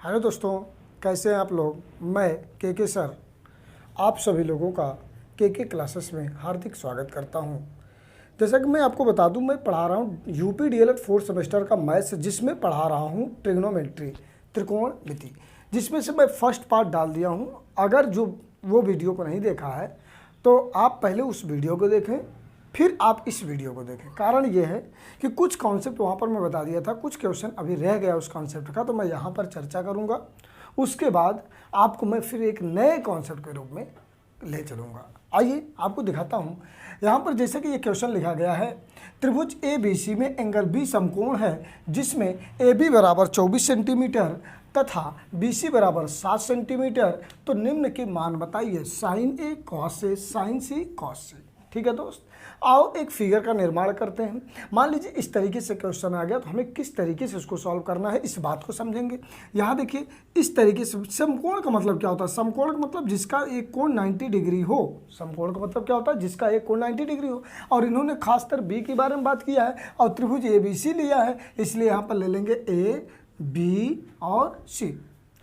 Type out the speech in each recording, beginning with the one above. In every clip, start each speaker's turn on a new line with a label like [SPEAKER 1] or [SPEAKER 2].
[SPEAKER 1] Hello दोस्तों, कैसे हैं आप लोग। मैं के सर आप सभी लोगों का के क्लासेस में हार्दिक स्वागत करता हूं। जैसा कि मैं आपको बता दूं, मैं पढ़ा रहा हूं यूपी डीएलएड 4th सेमेस्टर का मैथ्स, जिसमें पढ़ा रहा हूं ट्रिग्नोमेट्री, त्रिकोणमिति, जिसमें से मैं फर्स्ट पार्ट डाल दिया हूं। अगर जो वो वीडियो को नहीं देखा है तो आप पहले उस वीडियो को देखें, फिर आप इस वीडियो को देखें। कारण ये है कि कुछ कॉन्सेप्ट वहाँ पर मैं बता दिया था, कुछ क्वेश्चन अभी रह गया उस कॉन्सेप्ट का, तो मैं यहाँ पर चर्चा करूँगा। उसके बाद आपको मैं फिर एक नए कॉन्सेप्ट के रूप में ले चलूँगा। आइए आपको दिखाता हूँ। यहाँ पर जैसे कि ये क्वेश्चन लिखा गया है, त्रिभुज ए बी सी में एंगल बी समकोण है, जिसमें ए बी बराबर 24 सेंटीमीटर तथा बी सी बराबर 7 सेंटीमीटर। तो निम्न के मान बताइए, sign A cos A, sign C cos सी। ठीक है दोस्त, आओ एक फिगर का निर्माण करते हैं। मान लीजिए इस तरीके से क्वेश्चन आ गया, तो हमें किस तरीके से इसको सॉल्व करना है इस बात को समझेंगे। यहाँ देखिए इस तरीके से, समकोण का मतलब क्या होता है? समकोण का मतलब जिसका एक कोण 90 डिग्री हो। समकोण का मतलब क्या होता है? जिसका एक कोण 90 डिग्री हो। और इन्होंने खासकर बी के बारे में बात किया है और त्रिभुज ए बी सी लिया है, इसलिए यहाँ पर ले लेंगे ए बी और सी,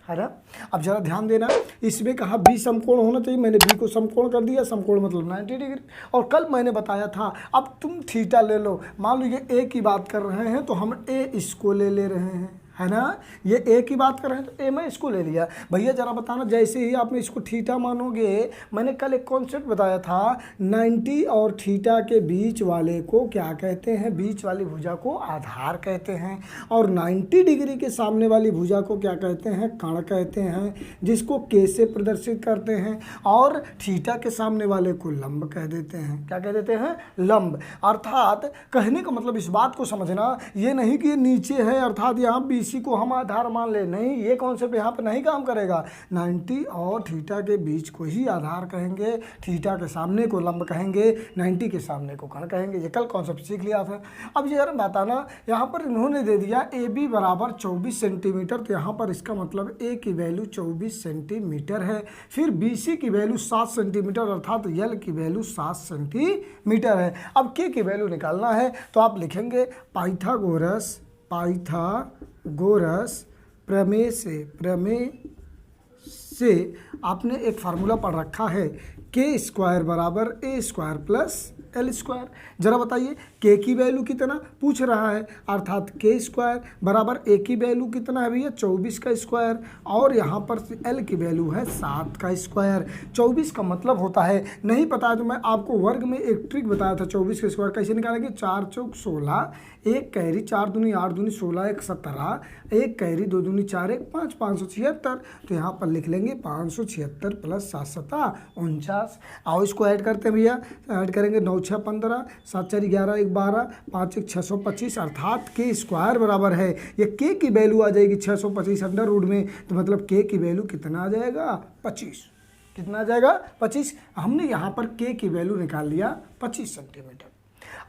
[SPEAKER 1] है ना। अब जरा ध्यान देना, इसमें कहा बी समकोण होना चाहिए, मैंने बी को समकोण कर दिया। समकोण मतलब 90 डिग्री। और कल मैंने बताया था, अब तुम थीटा ले लो। मान लो ये ए की बात कर रहे हैं तो हम ए इसको ले रहे हैं, है ना। ये ए की बात कर रहे हैं तो ए मैं इसको ले लिया। भैया जरा बताना, जैसे ही आपने इसको थीटा मानोगे, मैंने कल एक कॉन्सेप्ट बताया था, 90 और थीटा के बीच वाले को क्या कहते हैं? बीच वाली भुजा को आधार कहते हैं। और 90 डिग्री के सामने वाली भुजा को क्या कहते हैं? कर्ण कहते हैं, जिसको के से प्रदर्शित करते हैं। और थीटा के सामने वाले को लंब कह देते हैं। क्या कह देते हैं? लंब। अर्थात कहने का मतलब इस बात को समझना, ये नहीं कि ये नीचे है अर्थात यहाँ बी सी को हम आधार मान ले, नहीं, ये कॉन्सेप्ट यहाँ पर नहीं काम करेगा। 90 और थीटा के बीच को ही आधार कहेंगे, थीटा के सामने को लंब कहेंगे, 90 के सामने को कर्ण कहेंगे। ये कल कॉन्सेप्ट सीख लिया था। अब ये बताना, यहाँ पर इन्होंने दे दिया ए बी बराबर 24 सेंटीमीटर, तो यहाँ पर इसका मतलब ए की वैल्यू 24 सेंटीमीटर है। फिर बी सी की वैल्यू 7 सेंटीमीटर, अर्थात यल की वैल्यू 7 सेंटीमीटर है। अब के की वैल्यू निकालना है तो आप लिखेंगे पाइथागोरस प्रमेय से आपने एक फार्मूला पढ़ रखा है, के स्क्वायर बराबर A square plus L square. जरा बताइए के की वैल्यू कितना पूछ रहा है, अर्थात के स्क्वायर बराबर ए की वैल्यू कितना है भैया? 24 का स्क्वायर, और यहाँ पर एल की वैल्यू है 7 का स्क्वायर। 24 का मतलब होता है, नहीं पता है तो मैं आपको वर्ग में एक ट्रिक बताया था। 24 का स्क्वायर कैसे निकालेंगे? 4 चौक 16, एक कैरी 4 दूनी 8 दूनी 16, 1 17, एक कैरी 2 दूनी 4 1 5, 576। तो यहाँ पर लिख लेंगे 576 प्लस 7 7 49। आओ इसको ऐड करते हैं भैया, ऐड करेंगे 9 6 15, 7 4 11 1 12, 5 1 625, अर्थात के स्क्वायर बराबर है, ये के की वैल्यू आ जाएगी 625 अंडर रूट में। तो मतलब के की वैल्यू कितना आ जाएगा? 25। कितना आ जाएगा? 25। हमने यहाँ पर के की वैल्यू निकाल लिया 25 सेंटीमीटर।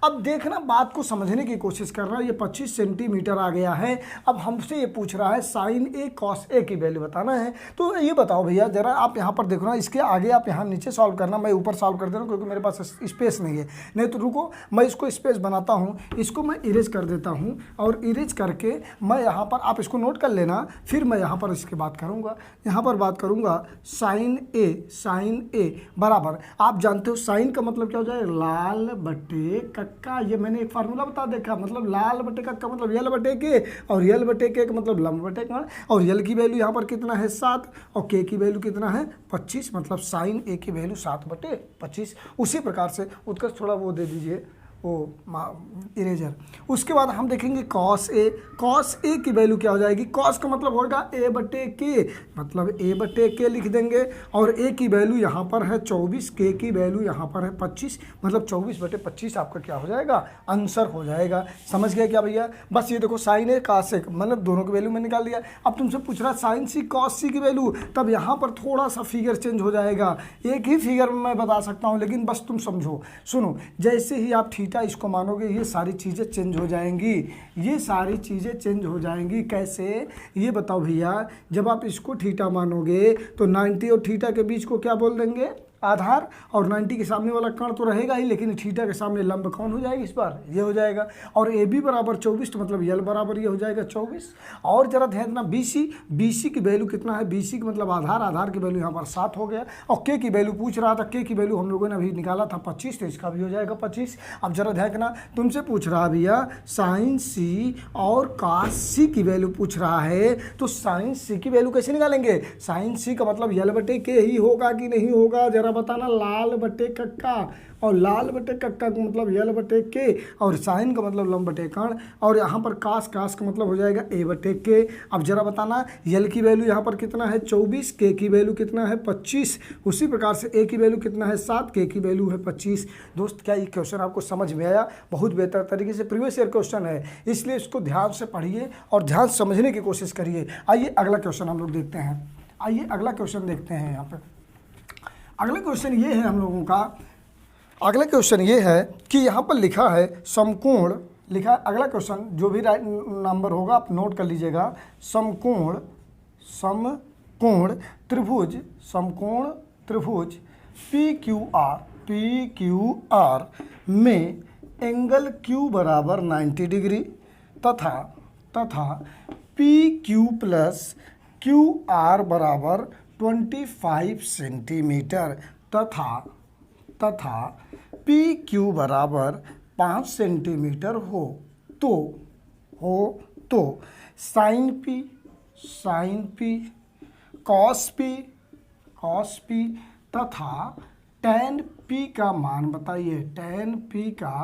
[SPEAKER 1] अब देखना, बात को समझने की कोशिश कर रहा है। ये 25 सेंटीमीटर आ गया है। अब हमसे ये पूछ रहा है साइन ए कॉस ए की वैल्यू बताना है। तो ये बताओ भैया, जरा आप यहाँ पर देखो ना, इसके आगे आप यहाँ नीचे सॉल्व करना, मैं ऊपर सॉल्व कर दे रहा हूँ क्योंकि मेरे पास स्पेस नहीं है। नहीं तो रुको, मैं इसको स्पेस बनाता हूँ, इसको मैं इरेज कर देता हूँ, और इरेज करके मैं यहाँ पर, आप इसको नोट कर लेना, फिर मैं यहाँ पर इसके बात करूँगा। यहाँ पर बात करूँगा साइन ए बराबर, आप जानते हो साइन का मतलब क्या हो जाए? लाल बटे कक्का। ये मैंने एक फार्मूला बता देखा, मतलब लाल बटे कक्का मतलब यल बटे के, और यल बटे के मतलब लंब बटे कर्ण। और यल की वैल्यू यहाँ पर कितना है? 7, और के की वैल्यू कितना है? 25, मतलब साइन ए की वैल्यू 7 बटे 25। उसी प्रकार से उत्कर्ष थोड़ा वो दे दीजिए, वो इरेजर। उसके बाद हम देखेंगे कॉस ए की वैल्यू क्या हो जाएगी? कॉस का मतलब होगा ए बटे के, मतलब ए बटे के लिख देंगे, और ए की वैल्यू यहाँ पर है 24, के की वैल्यू यहाँ पर है 25, मतलब 24 बटे 25 आपका क्या हो जाएगा? आंसर हो जाएगा। समझ गए क्या भैया? बस ये देखो, साइन ए कॉस ए, मतलब दोनों की वैल्यू मैं निकाल दिया। अब तुमसे पूछ रहा है साइन सी कॉस सी की वैल्यू, तब यहाँ पर थोड़ा सा फिगर चेंज हो जाएगा। एक ही फिगर में मैं बता सकता हूँ, लेकिन बस तुम समझो। सुनो, जैसे ही आप थीटा इसको मानोगे, ये सारी चीज़ें चेंज हो जाएंगी, ये सारी चीज़ें चेंज हो जाएंगी। कैसे? ये बताओ भैया, जब आप इसको थीटा मानोगे तो 90 और थीटा के बीच को क्या बोल देंगे? आधार, और 90 के सामने वाला कण तो रहेगा ही, लेकिन थीटा के सामने लंब कौन हो जाएगी इस बार, ये हो जाएगा। और ए बी बराबर 24, तो मतलब यल बराबर ये हो जाएगा 24। और जरा ध्यान देना बी सी की वैल्यू कितना है, बी सी का मतलब आधार की वैल्यू यहाँ पर 7 हो गया। और के की वैल्यू पूछ रहा था, के की वैल्यू हम लोगों ने अभी निकाला था 25, तो इसका भी हो जाएगा 25। अब जरा ध्यान देना, तुमसे पूछ रहा भैया साइन सी और कॉस सी की वैल्यू पूछ रहा है, तो साइन सी की वैल्यू कैसे निकालेंगे, साइन सी का मतलब यल बटे के ही होगा कि नहीं होगा, जरा बताना, लाल बटे कक्का, और लाल बटे कक्का का मतलब यल बटे के, और साइन का मतलब लंब बटे कण, और यहाँ पर कास का मतलब हो जाएगा ए बटे के। अब जरा बताना यल की वैल्यू यहाँ पर कितना है 24, के की वैल्यू कितना है 25, उसी प्रकार से ए की वैल्यू कितना है 7, के की वैल्यू है 25। दोस्त क्या ये क्वेश्चन आपको समझ में आया, बहुत बेहतर तरीके से प्रीवियस ईयर क्वेश्चन है, इसलिए इसको ध्यान से पढ़िए और ध्यान समझने की कोशिश करिए। आइए अगला क्वेश्चन हम लोग देखते हैं, आइए अगला क्वेश्चन देखते हैं। यहाँ पर अगला क्वेश्चन ये है हम लोगों का, अगला क्वेश्चन ये है कि यहाँ पर लिखा है समकोण, लिखा है अगला क्वेश्चन, जो भी राइट नंबर होगा आप नोट कर लीजिएगा। समकोण समकोण त्रिभुज पी क्यू आर में एंगल Q बराबर 90 डिग्री तथा P Q plus Q are बराबर 25 सेंटीमीटर तथा पी क्यू बराबर 5 सेंटीमीटर हो तो साइन पी कॉस पी तथा टेन पी का मान बताइए, टेन पी का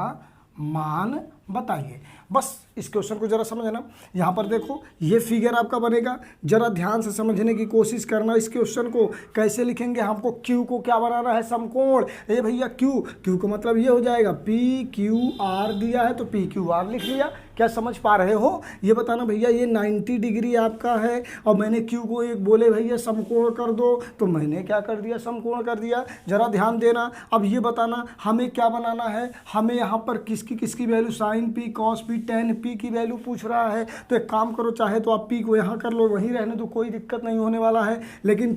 [SPEAKER 1] मान बताइए। बस इस क्वेश्चन को जरा समझना। यहाँ पर देखो ये फिगर आपका बनेगा, जरा ध्यान से समझने की कोशिश करना। इस क्वेश्चन को कैसे लिखेंगे, हमको Q को क्या बनाना है, समकोण। ये भैया Q का मतलब ये हो जाएगा पी क्यू आर दिया है तो पी क्यू आर लिख लिया। क्या समझ पा रहे हो, ये बताना भैया ये 90 डिग्री आपका है और मैंने Q को एक बोले भैया समकोण कर दो, तो मैंने क्या कर दिया, समकोण कर दिया। जरा ध्यान देना। अब ये बताना हमें क्या बनाना है, हमें यहाँ पर किसकी value, sine P cos P tan P की वैल्यू पूछ रहा है। तो एक काम करो, चाहे तो आप पी को यहाँ कर लो, वहीं रहने दो, कोई दिक्कत नहीं होने वाला है। लेकिन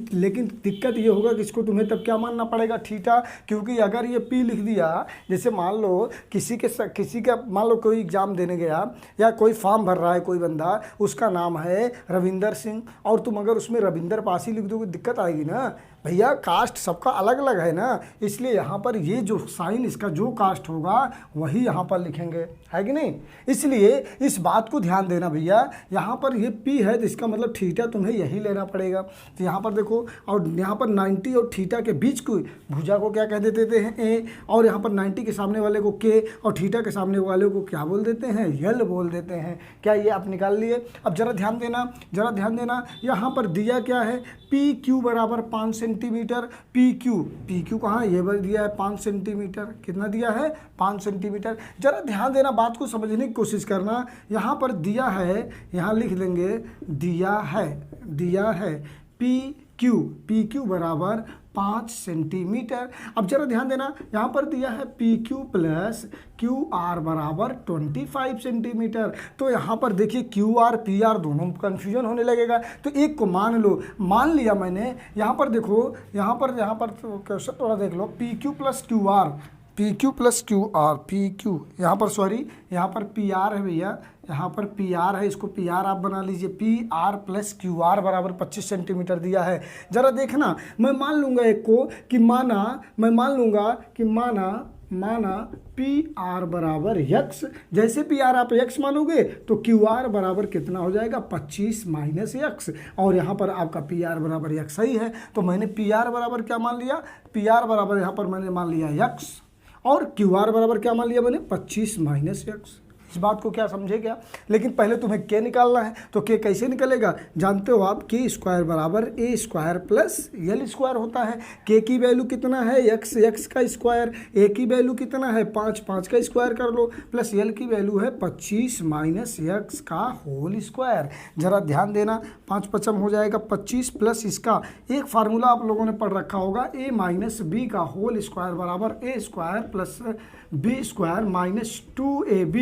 [SPEAKER 1] दिक्कत ये होगा कि इसको तुम्हें तब क्या मानना पड़ेगा, थीटा। क्योंकि अगर ये पी लिख दिया, जैसे मान लो किसी का मान लो कोई एग्जाम देने गया या कोई फॉर्म भर रहा है कोई बंदा, उसका नाम है रविंदर सिंह, और तुम अगर उसमें रविंदर पासी लिख दोगे दिक्कत आएगी ना भैया। कास्ट सबका अलग अलग है ना, इसलिए यहाँ पर ये जो साइन इसका जो कास्ट होगा वही यहाँ पर लिखेंगे, है कि नहीं। इसलिए इस बात को ध्यान देना भैया, यहाँ पर ये पी है तो इसका मतलब थीटा तुम्हें यही लेना पड़ेगा। तो यहाँ पर देखो, और यहाँ पर 90 और थीटा के बीच को भुजा को क्या कह देते हैं, ए, और यहाँ पर 90 के सामने वाले को के, और थीटा के सामने वाले को क्या बोल देते हैं, यल बोल देते हैं। क्या ये आप निकाल लिए। अब जरा ध्यान देना, यहाँ पर दिया क्या है, पी क्यू बराबर 5 सेंटीमीटर। पी क्यू कहाँ, ये दिया है 5 सेंटीमीटर। कितना दिया है, 5 सेंटीमीटर। जरा ध्यान देना, बात को समझने की कोशिश करना। यहाँ पर दिया है, यहाँ लिख देंगे दिया है पी क्यू बराबर 5 सेंटीमीटर। अब जरा ध्यान देना, यहाँ पर दिया है P Q plus Q are बराबर 25 सेंटीमीटर। तो यहाँ पर देखिए क्यू आर पी आर दोनों कन्फ्यूजन होने लगेगा। तो एक को मान लो, मान लिया मैंने। यहाँ पर देखो, यहाँ पर क्वेश्चन थोड़ा देख लो, P Q plus Q R यहाँ पर सॉरी, यहाँ पर पी आर है भैया, यहाँ पर पी आर है, इसको पी आर आप बना लीजिए। P R plus Q are बराबर 25 सेंटीमीटर दिया है। जरा देखना, मैं मान लूँगा एक को कि माना पी आर बराबर यक्स। जैसे पी आर आप यक्स मानोगे तो क्यू आर बराबर कितना हो जाएगा, 25 माइनस यक्स, और यहाँ पर आपका पी आर बराबर यक्स ही है। तो मैंने पी आर बराबर क्या मान लिया, पी आर बराबर यहाँ पर मैंने मान लिया यक्स, और क्यू आर बराबर क्या मान लिया मैंने, 25 माइनस यक्स। इस बात को क्या समझे क्या। लेकिन पहले तुम्हें के निकालना है, तो के कैसे निकलेगा, जानते हो आप, के स्क्वायर बराबर A square plus L square होता है। के की वैल्यू कितना है, एक्स का स्क्वायर, ए की वैल्यू कितना है 5 का स्क्वायर कर लो, प्लस यल की वैल्यू है 25 माइनस एक्स का होल स्क्वायर। जरा ध्यान देना, 5 पचम हो जाएगा 25, प्लस इसका एक फार्मूला आप लोगों ने पढ़ रखा होगा, ए माइनस बी का होल स्क्वायर बराबर A square plus B square minus 2ab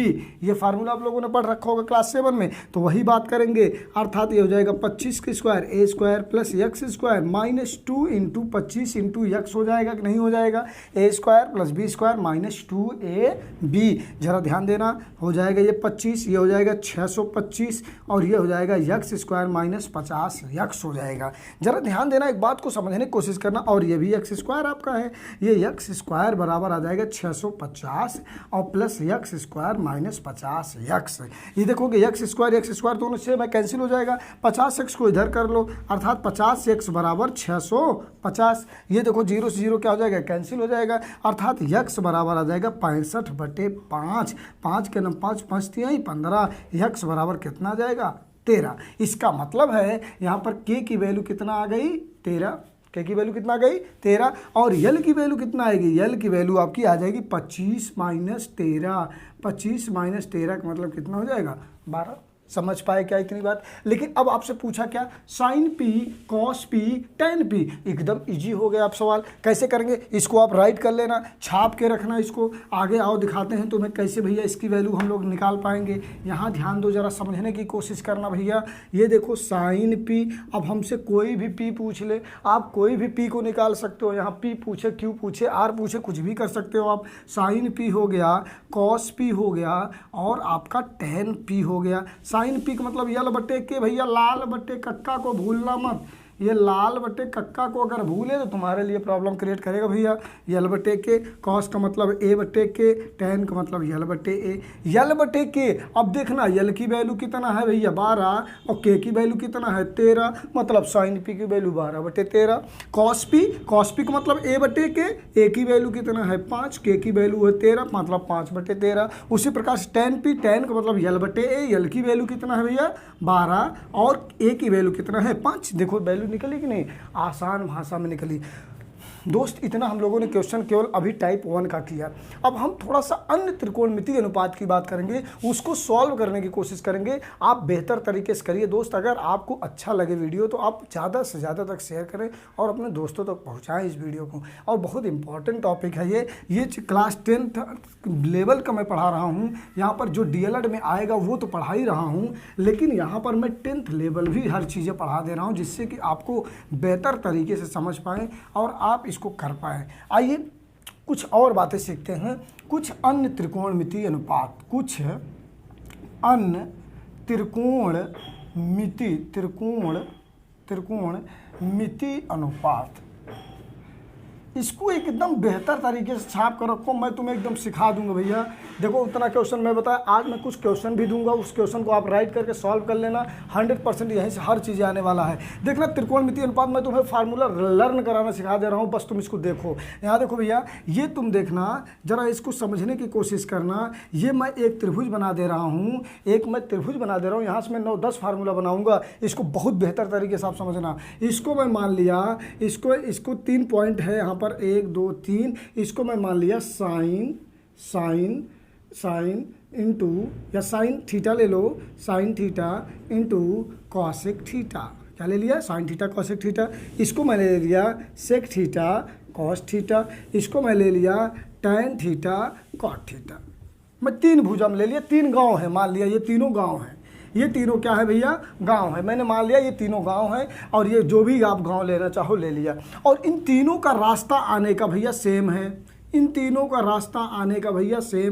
[SPEAKER 1] ये फार्मूला आप लोगों ने पढ़ रखा होगा क्लास 7 में, तो वही बात करेंगे। अर्थात ये हो जाएगा 25 का square A square plus X square minus 2 into 25 into X हो जाएगा कि नहीं हो जाएगा, A square plus B square minus 2ab। जरा ध्यान देना, हो जाएगा ये 25, ये हो जाएगा 625 और ये हो जाएगा एक्स स्क्वायर माइनस 50 एक्स हो जाएगा। जरा ध्यान देना, एक बात को समझने की कोशिश करना, और ये भी एक्स स्क्वायर आपका है, ये एक्स स्क्वायर बराबर आ जाएगा 650 और plus X square minus 50 x. ये देखोगे एक्स स्क्वायर दोनों से मैं कैंसिल हो जाएगा, 50 एक्स को इधर कर लो, अर्थात 50 एक्स बराबर 650। ये देखो 0 से 0 क्या हो जाएगा, कैंसिल हो जाएगा, अर्थात एक्स बराबर आ जाएगा 65/5। 5 के 5 5 3 15, एक्स बराबर कितना आ जाएगा 13। इसका मतलब है यहाँ पर के की वैल्यू कितना आ गई 13, के की वैल्यू कितना आ गई 13, और यल की वैल्यू कितना आएगी, यल की वैल्यू आपकी आ जाएगी 25 माइनस 13। 25 माइनस 13 का मतलब कितना हो जाएगा 12। समझ पाए क्या इतनी बात। लेकिन अब आपसे पूछा क्या, sine P cos P tan P, एकदम इजी हो गया। आप सवाल कैसे करेंगे, इसको आप राइट कर लेना, छाप के रखना इसको, आगे आओ दिखाते हैं तुम्हें कैसे भैया इसकी वैल्यू हम लोग निकाल पाएंगे। यहाँ ध्यान दो, जरा समझने की कोशिश करना भैया। ये देखो साइन पी, अब हमसे कोई भी पी पूछ ले, आप कोई भी पी को निकाल सकते हो। यहाँ पी पूछे, क्यू पूछे, आर पूछे, कुछ भी कर सकते हो आप। साइन पी हो गया, कॉस पी हो गया और आपका टेन पी हो गया। साइन पी का मतलब यल बटे के, भैया लाल बटे कक्का को भूलना मत, ये लाल बटे कक्का को अगर भूले तो तुम्हारे लिए प्रॉब्लम क्रिएट करेगा भैया। यल बटे के, कॉस का मतलब ए बटे के, टेन का मतलब यल बटे ए। यल बटे के, अब देखना यल की वैल्यू कितना है भैया 12 और के की वैल्यू कितना है 13, मतलब साइन पी की वैल्यू 12/13। कॉस पी का मतलब ए बटे के, ए की वैल्यू कितना है 5, के की वैल्यू है 13, मतलब 5/13। उसी प्रकार से टेन पी, टेन का मतलब यल बटे ए, यल की वैल्यू कितना है भैया 12 और ए की वैल्यू कितना है 5। देखो वैल्यू निकली कि नहीं, आसान भाषा में निकली। दोस्त इतना हम लोगों ने क्वेश्चन केवल अभी टाइप 1 का किया। अब हम थोड़ा सा अन्य त्रिकोणमितीय अनुपात की बात करेंगे, उसको सॉल्व करने की कोशिश करेंगे। आप बेहतर तरीके से करिए दोस्त। अगर आपको अच्छा लगे वीडियो तो आप ज़्यादा से ज़्यादा तक शेयर करें और अपने दोस्तों तक पहुंचाएं इस वीडियो को। और बहुत इंपॉर्टेंट टॉपिक है ये क्लास 10th लेवल का मैं पढ़ा रहा हूँ। यहाँ पर जो DLED में आएगा वो तो पढ़ा ही रहा हूँ, लेकिन यहाँ पर मैं 10th लेवल भी हर चीज़ें पढ़ा दे रहा हूँ, जिससे कि आपको बेहतर तरीके से समझ पाएँ और आप इसको कर पाए। आइए कुछ और बातें सीखते हैं। कुछ अन्य त्रिकोणमितीय अनुपात, कुछ अन्य त्रिकोणमितीय अनुपात, इसको एकदम बेहतर तरीके से छाप कर रखो। मैं तुम्हें एकदम सिखा दूंगा भैया। देखो उतना क्वेश्चन मैं बताया, आज मैं कुछ क्वेश्चन भी दूंगा, उस क्वेश्चन को आप राइट करके सॉल्व कर लेना। 100% यहीं से हर चीज़ आने वाला है। देखना त्रिकोणमितीय अनुपात मैं तुम्हें फार्मूला लर्न कराना सिखा दे रहा हूँ, बस तुम इसको देखो। यहाँ देखो भैया, ये तुम देखना, जरा इसको समझने की कोशिश करना। ये मैं एक त्रिभुज बना दे रहा हूँ, यहाँ से मैं 9-10 फार्मूला बनाऊँगा। इसको बहुत बेहतर तरीके से आप समझना। इसको मैं मान लिया, इसको 3 पॉइंट है यहाँ पर, 1 2 3। इसको मैं मान लिया साइन इंटू, या साइन थीटा ले लो, sine theta into cosec theta. क्या ले लिया, साइन थीटा कॉसेक थीटा। इसको मैं ले लिया सेक थीटा कॉस थीटा। इसको मैं ले लिया टैन थीटा कॉट थीटा। मैं 3 भुजा में ले लिया, 3 गांव है, मान लिया ये तीनों गांव हैं। ये तीनों क्या है भैया, गांव है। मैंने मान लिया ये तीनों गांव है, और ये जो भी आप गांव लेना चाहो ले लिया। और इन तीनों का रास्ता आने का भैया सेम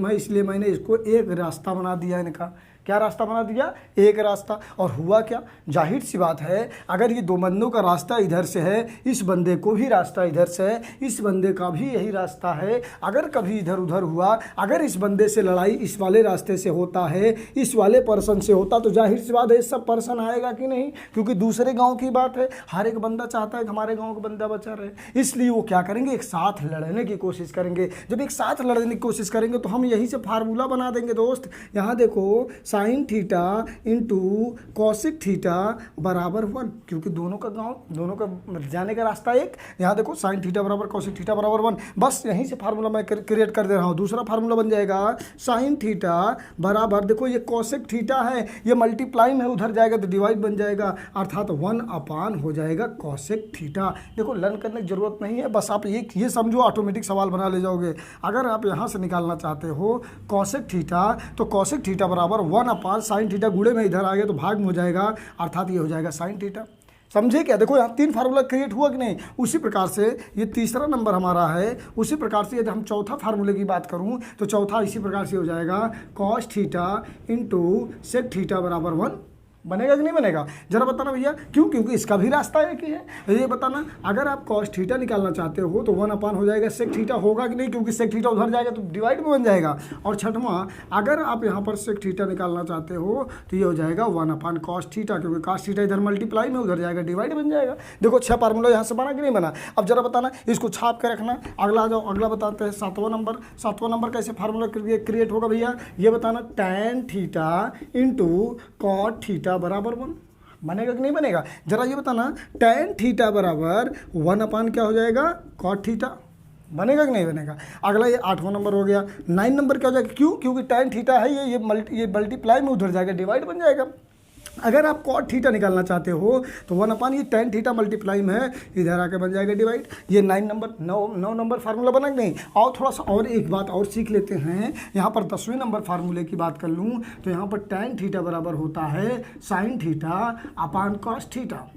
[SPEAKER 1] है, इसलिए मैंने इसको एक रास्ता बना दिया इनका। क्या रास्ता बना दिया, एक रास्ता। और हुआ क्या, जाहिर सी बात है, अगर ये 2 बंदों का रास्ता इधर से है, इस बंदे को भी रास्ता इधर से है, इस बंदे का भी यही रास्ता है। अगर कभी इधर उधर हुआ, अगर इस बंदे से लड़ाई इस वाले रास्ते से होता है, इस वाले पर्सन से होता, तो जाहिर सी बात है इस सब पर्सन आएगा कि नहीं, क्योंकि दूसरे गाँव की बात है। हर एक बंदा चाहता है कि हमारे गाँव का बंदा बचा रहे, इसलिए वो क्या करेंगे, एक साथ लड़ने की कोशिश करेंगे। जब एक साथ लड़ने की कोशिश करेंगे तो हम यहीं से फार्मूला बना देंगे दोस्त। यहाँ देखो sign theta into cosec theta बराबर 1, क्योंकि दोनों का जाने का रास्ता एक। यहाँ देखो साइन थीटा बराबर कॉसिक थीटा बराबर 1, बस यहीं से फार्मूला मैं क्रिएट कर दे रहा हूँ। दूसरा फार्मूला बन जाएगा साइन थीटा बराबर, देखो ये कॉसिक थीटा है, ये मल्टीप्लाई में उधर जाएगा तो डिवाइड बन जाएगा, अर्थात 1 हो जाएगा कॉसिक थीटा। देखो लर्न करने की जरूरत नहीं है, बस आप ये समझो, ऑटोमेटिक सवाल बना ले जाओगे। अगर आप यहाँ से निकालना चाहते हो कॉसिक थीटा, तो कॉसिक थीटा बराबर 1 साइन थीटा, गुणे में इधर आ गया तो भाग में हो जाएगा, अर्थात ये हो जाएगा साइन थीटा। समझे क्या? देखो यहाँ 3 फार्मूला क्रिएट हुआ कि नहीं। उसी प्रकार से ये तीसरा नंबर हमारा है। उसी प्रकार से यदि हम चौथा फार्मूले की बात करूँ तो चौथा इसी प्रकार से हो जाएगा cos theta into sec theta बराबर 1। बनेगा कि नहीं बनेगा? जरा बताना भैया, क्यों? क्योंकि इसका भी रास्ता एक ही है। ये बताना, अगर आप कॉस थीटा निकालना चाहते हो तो 1 हो जाएगा सेक थीटा, होगा कि नहीं? क्योंकि सेक थीटा उधर जाएगा तो डिवाइड में बन जाएगा। और छठवां, अगर आप यहाँ पर सेक थीटा निकालना चाहते हो तो ये हो जाएगा 1 कॉस थीटा, क्योंकि कॉस थीटा इधर मल्टीप्लाई में उधर जाएगा, डिवाइड बन जाएगा। देखो 6 फार्मूला यहाँ से बना कि नहीं बना? अब जरा बताना, इसको छाप के रखना। अगला आ जाओ, अगला बताते हैं 7वां नंबर। 7वां नंबर कैसे फार्मूला क्रिएट होगा भैया? ये बताना, tan theta into cot theta बराबर 1। बनेगा कि नहीं बनेगा? जरा ये बताना, टैन थीटा बराबर 1 क्या हो जाएगा? Cot theta. बनेगा कि नहीं बनेगा? अगला ये 8वां नंबर हो गया। 9 नंबर क्या हो जाएगा? क्यों? क्योंकि टैन थीटा है, ये मल्टीप्लाई में उधर जाएगा, डिवाइड बन जाएगा। अगर आप कॉट थीटा निकालना चाहते हो तो 1 ये टैन थीटा मल्टीप्लाई में है, इधर आके बन जाएगा डिवाइड। ये 9 नंबर फार्मूला बना कि नहीं? और थोड़ा सा और एक बात और सीख लेते हैं। यहाँ पर 10वें नंबर फार्मूले की बात कर लूँ तो यहाँ पर टैन थीटा बराबर होता है sine theta upon cos theta.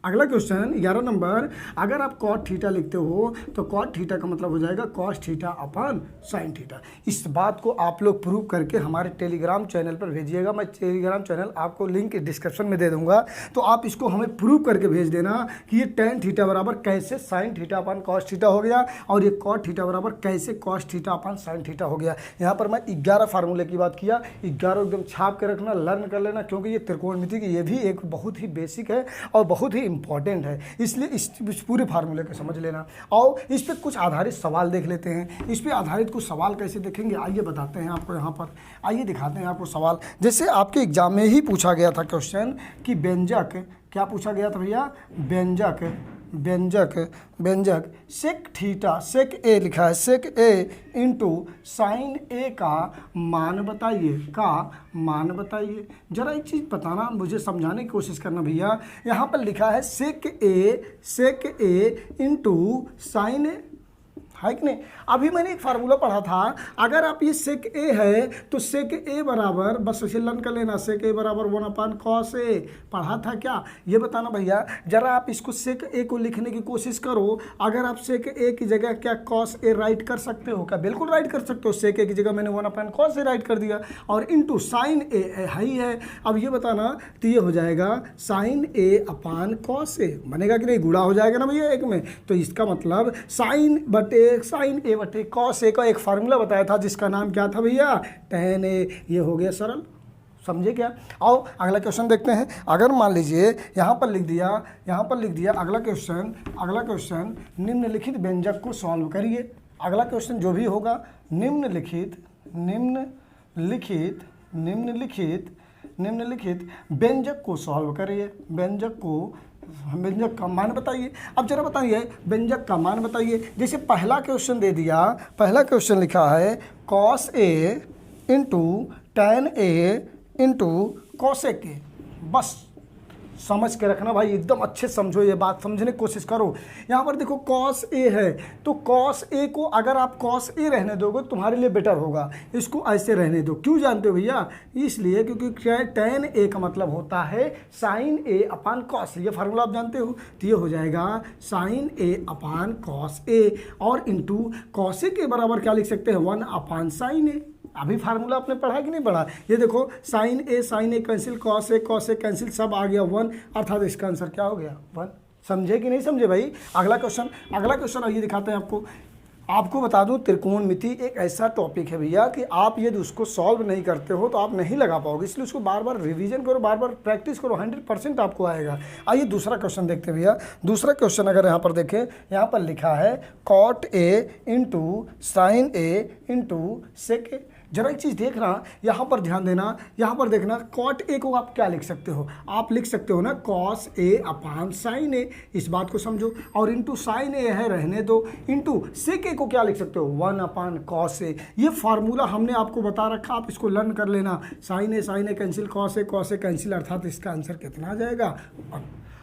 [SPEAKER 1] अगला क्वेश्चन 11 नंबर, अगर आप कॉट थीटा लिखते हो तो कॉट थीटा का मतलब हो जाएगा cos theta upon sine theta. इस बात को आप लोग प्रूव करके हमारे टेलीग्राम चैनल पर भेजिएगा। मैं टेलीग्राम चैनल आपको लिंक डिस्क्रिप्शन में दे दूंगा, तो आप इसको हमें प्रूव करके भेज देना कि ये टैन थीटा बराबर कैसे sine theta upon cos theta हो गया और ये कॉट थीटा बराबर कैसे cos theta upon sine theta हो गया। यहाँ पर मैं 11 फार्मूले की बात किया, 11 एकदम छाप के रखना, लर्न कर लेना, क्योंकि ये त्रिकोणमिति की ये भी एक बहुत ही बेसिक है और बहुत ही इंपॉर्टेंट है, इसलिए इस पूरे फार्मूले को समझ लेना। और इस पे कुछ आधारित सवाल देख लेते हैं। इस पे आधारित कुछ सवाल कैसे देखेंगे, आइए बताते हैं आपको। यहाँ पर आइए दिखाते हैं आपको सवाल। जैसे आपके एग्जाम में ही पूछा गया था क्वेश्चन कि व्यंजक, क्या पूछा गया था भैया? व्यंजक सेक थीटा, सेक ए लिखा है, सेक ए इंटू साइन ए का मान बताइए। जरा एक चीज़ बताना, मुझे समझाने की कोशिश करना भैया। यहाँ पर लिखा है सेक ए इंटू साइन ए, है कि नहीं? अभी मैंने एक फार्मूला पढ़ा था, अगर आप ये सेक ए है तो सेक ए बराबर, बस इसे लर्न कर लेना, सेक ए बराबर 1 कॉस ए। पढ़ा था क्या? ये बताना भैया, जरा आप इसको सेक ए को लिखने की कोशिश करो। अगर आप सेक ए की जगह क्या कॉस ए राइट कर सकते हो क्या? बिल्कुल राइट कर सकते हो। सेक ए की जगह मैंने 1 कॉस ए राइट कर दिया और इंटू साइन ए है ही है। अब ये बताना, तो ये हो जाएगा sign A upon cos A. बनेगा कि नहीं? गुणा हो जाएगा ना भैया एक में, तो इसका मतलब साइन ए बटे कॉस ए का एक फार्मूला बताया था जिसका नाम क्या था भैया? Tan A. ये हो गया सरल, समझे क्या? आओ अगला क्वेश्चन देखते हैं। अगर मान लीजिए यहाँ पर लिख दिया अगला क्वेश्चन, निम्नलिखित व्यंजक को सॉल्व करिए। अगला क्वेश्चन जो भी होगा, निम्नलिखित व्यंजक को सॉल्व करिए। व्यंजक का मान बताइए। अब जरा बताइए व्यंजक का मान बताइए। जैसे पहला क्वेश्चन दे दिया, पहला क्वेश्चन लिखा है cos A into tan A into cosec ए। बस समझ के रखना भाई, एकदम अच्छे समझो, ये बात समझने की कोशिश करो। यहाँ पर देखो कॉस ए है, तो कॉस ए को अगर आप कॉस ए रहने दोगे तुम्हारे लिए बेटर होगा, इसको ऐसे रहने दो। क्यों जानते हो भैया? इसलिए क्योंकि टैन ए का मतलब होता है साइन ए अपान कॉस। ये फार्मूला आप जानते हो, तो ये हो जाएगा sign A upon cos A और इंटू कॉसेक के बराबर क्या लिख सकते हैं? 1 अपान साइन ए। अभी फार्मूला आपने पढ़ा कि नहीं पढ़ा? ये देखो sign A cancel, cos A cancel, सब आ गया 1, अर्थात इसका आंसर क्या हो गया? 1। समझे कि नहीं समझे भाई? अगला क्वेश्चन आइए दिखाते हैं आपको बता दूं, त्रिकोणमिति एक ऐसा टॉपिक है भैया कि आप यदि उसको सॉल्व नहीं करते हो तो आप नहीं लगा पाओगे, इसलिए उसको बार बार रिवीजन करो, बार बार प्रैक्टिस करो, 100% आपको आएगा। आइए दूसरा क्वेश्चन देखते हैं भैया। दूसरा क्वेश्चन अगर यहाँ पर देखें, यहाँ पर लिखा है cot A into sine A into sec A. जरा एक चीज़ देखना, यहाँ पर ध्यान देना, यहाँ पर देखना, कॉट ए को आप क्या लिख सकते हो, आप लिख सकते हो ना कॉस ए अपान साइन ए, इस बात को समझो। और इंटू साइन ए है रहने दो, इंटू सेक ए को क्या लिख सकते हो 1 अपान कॉस ए। ये फार्मूला हमने आपको बता रखा, आप इसको लर्न कर लेना। Sign A cancel, cos A cancel, अर्थात इसका आंसर कितना आ जाएगा।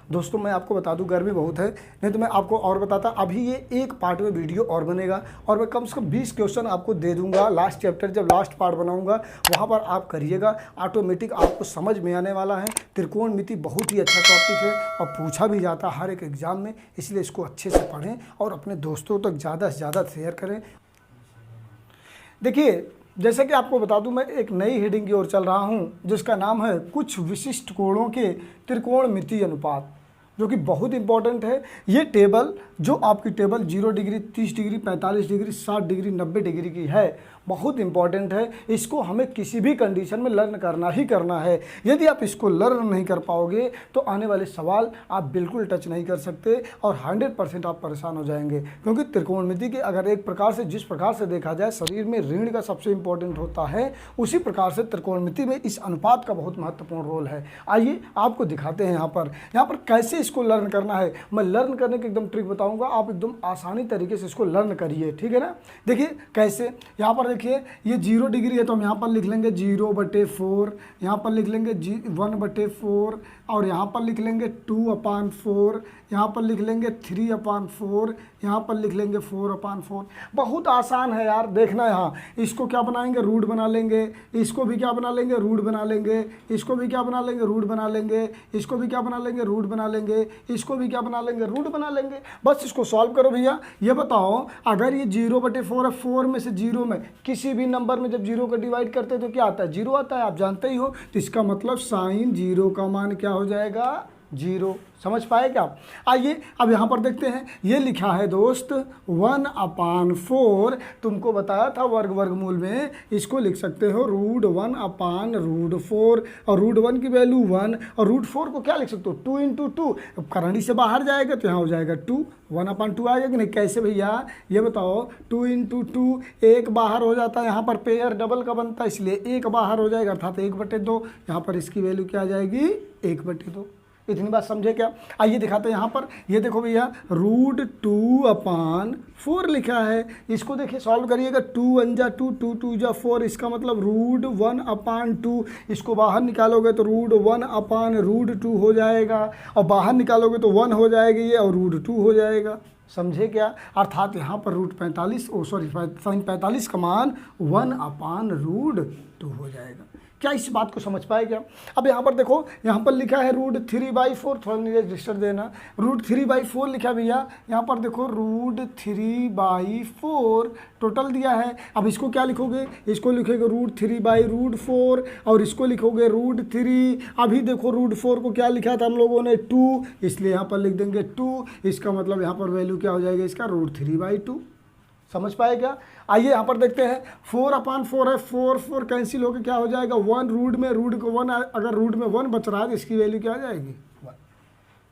[SPEAKER 1] दोस्तों मैं आपको बता दूं गर्मी बहुत है, नहीं तो मैं आपको और बताता। अभी ये एक पार्ट में वीडियो और बनेगा और मैं कम से कम 20 क्वेश्चन आपको दे दूंगा लास्ट चैप्टर, जब लास्ट पार्ट बनाऊंगा वहाँ पर आप करिएगा, ऑटोमेटिक आपको समझ में आने वाला है। त्रिकोणमिति बहुत ही अच्छा टॉपिक है और पूछा भी जाता है हर एक एग्ज़ाम में, इसलिए इसको अच्छे से पढ़ें और अपने दोस्तों तक ज़्यादा से ज़्यादा शेयर करें। देखिए जैसे कि आपको बता दूं, मैं एक नई हेडिंग की ओर चल रहा हूं जिसका नाम है कुछ विशिष्ट कोणों के त्रिकोणमितीय अनुपात, जो कि बहुत इंपॉर्टेंट है। ये टेबल जो आपकी table 0 degree, 30 degree, 45 degree, 60 degree, 90 degree की है, बहुत इंपॉर्टेंट है। इसको हमें किसी भी कंडीशन में लर्न करना ही करना है। यदि आप इसको लर्न नहीं कर पाओगे तो आने वाले सवाल आप बिल्कुल टच नहीं कर सकते और 100% आप परेशान हो जाएंगे। क्योंकि त्रिकोणमिति के अगर एक प्रकार से, जिस प्रकार से देखा जाए शरीर में ऋण का सबसे इंपॉर्टेंट होता है, उसी प्रकार से त्रिकोणमिति में इस अनुपात का बहुत महत्वपूर्ण रोल है। आइए आपको दिखाते हैं यहाँ पर कैसे इसको लर्न करना है। मैं लर्न करने की एकदम ट्रिक बताऊँगा, आप एकदम आसानी तरीके से इसको लर्न करिए, ठीक है ना। देखिए कैसे, यहाँ पर देखिए ये 0 डिग्री है तो हम यहाँ पर लिख लेंगे 0/4, यहाँ पर लिख लेंगे 1/4 और यहाँ पर लिख लेंगे 2/4, यहाँ पर लिख लेंगे 3/4, यहाँ पर लिख लेंगे 4/4। बहुत आसान है यार, देखना यहाँ। इसको क्या बनाएंगे, रूट बना लेंगे, इसको भी क्या बना लेंगे, रूट बना लेंगे, इसको भी क्या बना लेंगे, रूट बना लेंगे, इसको भी क्या बना लेंगे, रूट बना लेंगे, इसको भी क्या बना लेंगे, रूट बना लेंगे। बस इसको सॉल्व करो भैया। ये बताओ अगर ये 0/4 है, 4 में से 0 में किसी भी नंबर में जब 0 को डिवाइड करते हैं तो क्या आता है, 0 आता है, आप जानते ही हो। तो इसका मतलब साइन 0 का मान क्या हो जाएगा, 0। समझ पाए क्या। आइए अब यहाँ पर देखते हैं, ये लिखा है दोस्त 1/4। तुमको बताया था वर्गमूल में इसको लिख सकते हो √1/√4 और √1 की वैल्यू 1 और √4 को क्या लिख सकते हो 2 × 2। अब करंडी से बाहर जाएगा तो यहाँ हो जाएगा 2, 1/2 आएगा कि नहीं। कैसे भैया ये बताओ, 2 × 2, एक बाहर हो जाता है, यहाँ पर पेयर डबल का बनता है इसलिए एक बाहर हो जाएगा, अर्थात 1/2। यहाँ पर इसकी वैल्यू क्या आ जाएगी, 1/2। इतनी बात समझे क्या। आइए दिखाते हैं यहाँ पर, ये देखो भैया √2/4 लिखा है। इसको देखिए सॉल्व करिएगा, 2 1 जा 2, 2 2 जा 4, इसका मतलब √1/2। इसको बाहर निकालोगे तो √1/√2 हो जाएगा और बाहर निकालोगे तो 1 हो जाएगी ये और √2 हो जाएगा। समझे क्या। अर्थात यहाँ पर sin 45 का मान 1/√2 हो जाएगा। क्या इस बात को समझ पाए क्या। अब यहाँ पर देखो, यहाँ पर लिखा है √3/4, थोड़ा नीचे रजिस्टर देना, √3/4 लिखा भैया। यहाँ पर देखो √3/4 टोटल दिया है। अब इसको क्या लिखोगे, इसको लिखोगे √3/4 और इसको लिखोगे √3। अभी देखो √4 को क्या लिखा था हम लोगों ने 2, इसलिए यहाँ पर लिख देंगे 2। इसका मतलब यहाँ पर वैल्यू क्या हो जाएगा इसका, √3/2। समझ पाए क्या। आइए यहाँ पर देखते हैं, 4/4 है, 4 कैंसिल होकर क्या हो जाएगा 1, रूट को 1, अगर रूट में 1 बच रहा है तो इसकी वैल्यू क्या आ जाएगी 1।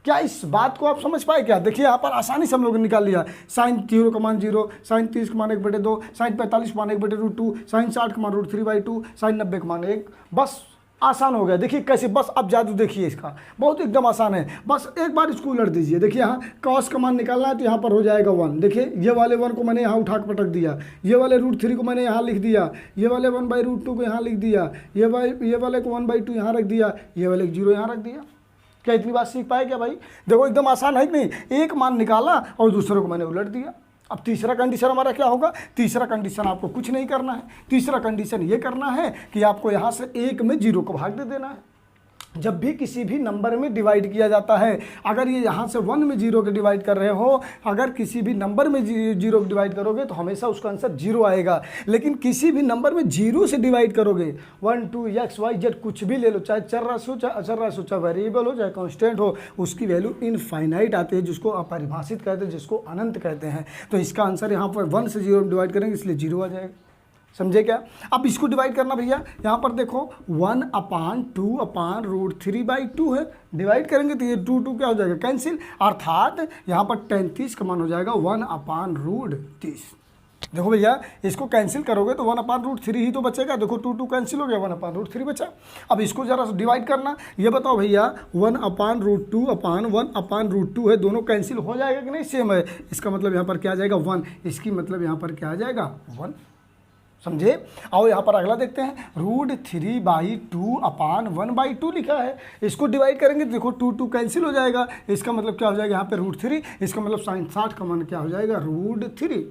[SPEAKER 1] क्या इस बात को आप समझ पाए क्या। देखिए यहाँ पर आसानी से हम लोगों ने निकाल लिया, sin 0 का मान 0, sin 30 का मान 1/2, sin 45 का मान 1/√2, sin 60 का मान √3/2, sin 90 का मान 1। बस आसान हो गया। देखिए कैसे, बस अब जादू देखिए इसका, बहुत एकदम आसान है। बस एक बार इसको उलट दीजिए। देखिए यहाँ cos का मान निकालना है तो यहाँ पर हो जाएगा 1। देखिए ये वाले 1 को मैंने यहाँ उठा के पटक दिया, ये वाले √3 को मैंने यहाँ लिख दिया, ये वाले 1/√2 को यहाँ लिख दिया, ये वाले को 1/2 यहाँ रख दिया, ये वाले 0 यहाँ रख दिया। क्या इतनी बात सीख पाए क्या भाई। देखो एकदम आसान है कि नहीं। एक मान निकाला और दूसरे को मैंने उलट दिया। अब तीसरा कंडीशन हमारा क्या होगा, तीसरा कंडीशन आपको कुछ नहीं करना है। तीसरा कंडीशन ये करना है कि आपको यहाँ से 1 में 0 को भाग दे देना है। जब भी किसी भी नंबर में डिवाइड किया जाता है, अगर ये यहाँ से 1 में 0 के डिवाइड कर रहे हो, अगर किसी भी नंबर में 0 को डिवाइड करोगे तो हमेशा उसका आंसर 0 आएगा। लेकिन किसी भी नंबर में 0 से डिवाइड करोगे, 1 2 x y z कुछ भी ले लो, चाहे चर राशि हो, चाहे अचर राशि हो, चाहे वेरिएबल हो, चाहे कांस्टेंट हो, उसकी वैल्यू इनफाइनाइट आती है, जिसको अपरिभाषित कहते हैं, जिसको अनंत कहते हैं। तो इसका आंसर यहाँ पर 1 से 0 डिवाइड करेंगे इसलिए 0 आ जाएगा। समझे क्या। अब इसको डिवाइड करना भैया, यहाँ पर देखो 1/2/√3/2 है, डिवाइड करेंगे तो ये 2 क्या हो जाएगा कैंसिल, अर्थात यहाँ पर tan 30 का मान हो जाएगा 1/√30। देखो भैया इसको कैंसिल करोगे तो 1/√3 ही तो बचेगा। देखो 2 कैंसिल हो गया, 1/√3 बचा। अब इसको जरा डिवाइड करना, ये बताओ भैया 1/√2 अपान 1/√2 है, दोनों कैंसिल हो जाएगा कि नहीं, सेम है। इसका मतलब यहाँ पर क्या आ जाएगा 1, इसकी मतलब यहाँ पर क्या आ जाएगा 1, समझे। आओ यहाँ पर अगला देखते हैं, √3/2 अपान 1/2 लिखा है, इसको डिवाइड करेंगे देखो 2 कैंसिल हो जाएगा, इसका मतलब क्या हो जाएगा यहाँ पे √3, इसका मतलब sin 60 का मान क्या हो जाएगा √3,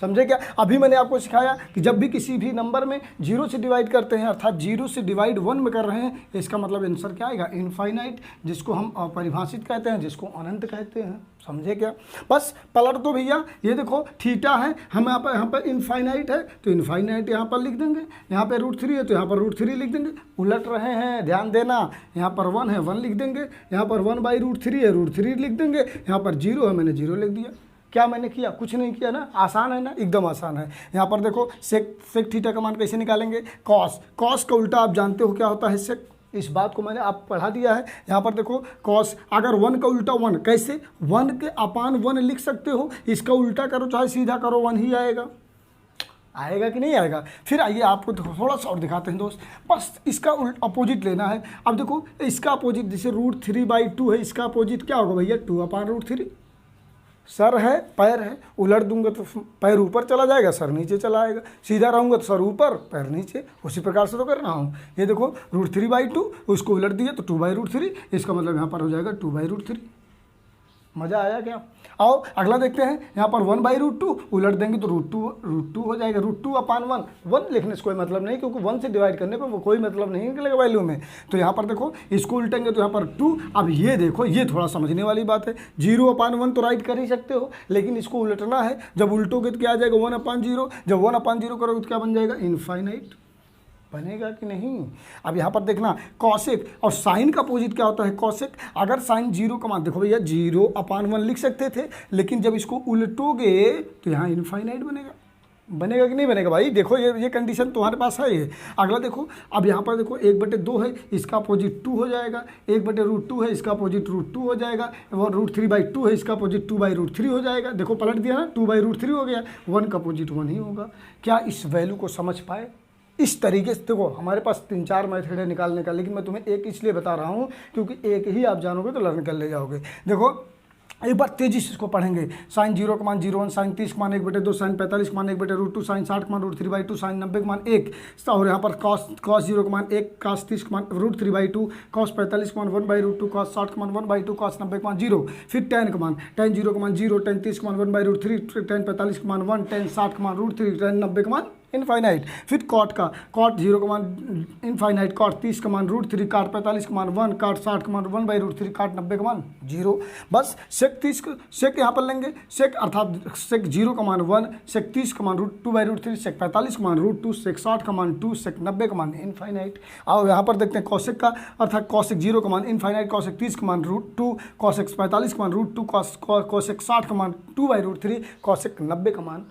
[SPEAKER 1] समझे क्या। अभी मैंने आपको सिखाया कि जब भी किसी भी नंबर में 0 से डिवाइड करते हैं, अर्थात 0 से डिवाइड 1 में कर रहे हैं, इसका मतलब आंसर क्या आएगा इनफाइनाइट, जिसको हम अपरिभाषित कहते हैं, जिसको अनंत कहते हैं, समझे क्या। बस पलट दो भैया, ये देखो थीटा है, हम यहाँ पर इनफाइनाइट है तो इनफाइनाइट यहाँ पर लिख देंगे, यहाँ पे √3 है तो यहाँ पर √3 लिख देंगे, उलट रहे हैं ध्यान देना, यहाँ पर 1 है 1 लिख देंगे, यहाँ पर 1/√3 है √3 लिख देंगे, यहाँ पर 0 है मैंने 0 लिख दिया। क्या मैंने किया, कुछ नहीं किया ना, आसान है ना, एकदम आसान है। यहाँ पर देखो सेक थीटा का मान कैसे निकालेंगे, कॉस का उल्टा आप जानते हो क्या होता है सेक, इस बात को मैंने आप पढ़ा दिया है। यहाँ पर देखो कॉस, अगर 1 का उल्टा 1 कैसे, 1 के अपान 1 लिख सकते हो, इसका उल्टा करो चाहे सीधा करो 1 ही आएगा, आएगा कि नहीं आएगा। फिर आइए आपको थोड़ा सा और दिखाते हैं दोस्त, बस इसका अपोजिट लेना है। अब देखो इसका अपोजिट जैसे √3/2 है, इसका अपोजिट क्या होगा भैया 2/√3, सर है पैर है, उलट दूंगा तो पैर ऊपर चला जाएगा सर नीचे चला आएगा, सीधा रहूंगा तो सर ऊपर पैर नीचे, उसी प्रकार से तो कर रहा हूँ। ये देखो √3/2, उसको उलट दिया तो 2/√3, इसका मतलब यहाँ पर हो जाएगा 2/√3। मज़ा आया क्या। आओ अगला देखते हैं, यहाँ पर 1/√2 उलट देंगे तो √2 हो जाएगा, √2 अपान 1 लिखने से कोई मतलब नहीं, क्योंकि 1 से डिवाइड करने पर वो कोई मतलब नहीं निकलेगा वैल्यू में। तो यहाँ पर देखो इसको उल्टेंगे तो यहाँ पर 2। अब ये देखो ये थोड़ा समझने वाली बात है, 0/1 तो राइट कर ही सकते हो, लेकिन इसको उलटना है, जब उल्टोगे तो क्या आ जाएगा 1/0, जब 1/0 करोगे तो क्या बन जाएगा इनफाइनाइट, बनेगा कि नहीं। अब यहाँ पर देखना कॉसेक और साइन का अपोजिट क्या होता है कॉसेक, अगर साइन 0 का मान देखो भैया 0/1 लिख सकते थे, लेकिन जब इसको उल्टोगे तो यहाँ इनफाइनाइट बनेगा, बनेगा कि नहीं बनेगा भाई। देखो ये कंडीशन तुम्हारे पास है ये। अगला देखो, अब यहाँ पर देखो 1/2 है, इसका अपोजिट 2 हो जाएगा, 1/√2 है, इसका अपोजिट √2 हो जाएगा, और √3/2 है, इसका अपोजिट 2/√3 हो जाएगा। देखो पलट दिया ना, 2/√3 हो गया, 1 का अपोजिट 1 ही होगा। क्या इस वैल्यू को समझ पाए। इस तरीके से देखो हमारे पास 3-4 मेथड है निकालने का, लेकिन मैं तुम्हें एक इसलिए बता रहा हूँ क्योंकि एक ही आप जानोगे तो लर्न कर ले जाओगे। देखो एक बार तेजी से इसको पढ़ेंगे, साइन 0 का मान 0, साइन 30 का मान 1/2, साइन 45 का मान 1/√2, साइन 60 का मान √3/2, साइन 90 का मान 1, और यहाँ पर कॉस 0 का मान 1, कॉस 30 का मान √3/2, कॉस 45 का मान 1/√2, कॉस 60 का मान 1/2, कॉस 90 का मान 0, फिर tan का मान, tan 0 का मान 0, tan 30 का मान 1/√3, tan 45 का मान 1, tan 60 का मान √3, tan 90 का मान इनफाइनाइट। फिर कॉट 0 का मान इनफाइनाइट, कॉट 30 का मान √3, कॉट 45 का मान 1, कॉट 60 का मान 1/√3, कॉट 90 का मान 0। बस सेक यहाँ पर लेंगे, सेक अर्थात सेक 0 का मान 1, सेक 30 का मान √2/√3, सेक 45 का मान √2, सेक 60 का मान 2, सेक 90 का मान इनफाइनाइट। आओ यहाँ पर देखते हैं कॉसेक का, अर्थात कॉसेक 0 का मान इनफाइनाइट, कॉसेक 30 का मान √2, कॉसेक 45 का मान √2, कॉसेक 60 का मान 2/√3, कॉसेक 90 का मान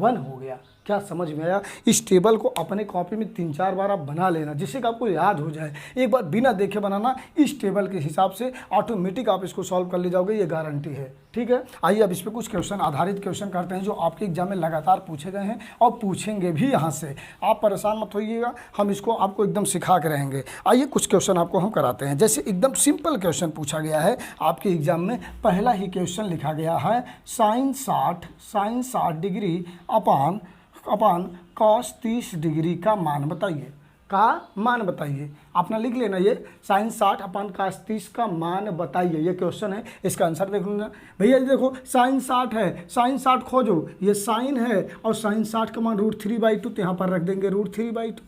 [SPEAKER 1] 1 हो गया। क्या समझ में आया। इस टेबल को अपने कॉपी में 3-4 बार आप बना लेना, जिससे कि आपको याद हो जाए। एक बार बिना देखे बनाना, इस टेबल के हिसाब से ऑटोमेटिक आप इसको सॉल्व कर ले जाओगे, ये गारंटी है। ठीक है, आइए अब इस पर कुछ क्वेश्चन आधारित क्वेश्चन करते हैं जो आपके एग्जाम में लगातार पूछे गए हैं और पूछेंगे भी यहाँ से। आप परेशान मत होइएगा, हम इसको आपको एकदम सिखा के रहेंगे। आइए कुछ क्वेश्चन आपको हम कराते हैं। जैसे एकदम सिंपल क्वेश्चन पूछा गया है आपके एग्जाम में, पहला ही क्वेश्चन लिखा गया है sine 60 degree upon cos 30 degree का मान बताइए। अपना लिख लेना, ये साइन 60 अपान कॉस 30 का मान बताइए, ये क्वेश्चन है। इसका आंसर देख लेना भैया। देखो साइन 60 है, साइन 60 खोजो, ये साइन है और साइन 60 का मान √3/2, तो यहाँ पर रख देंगे √3/2।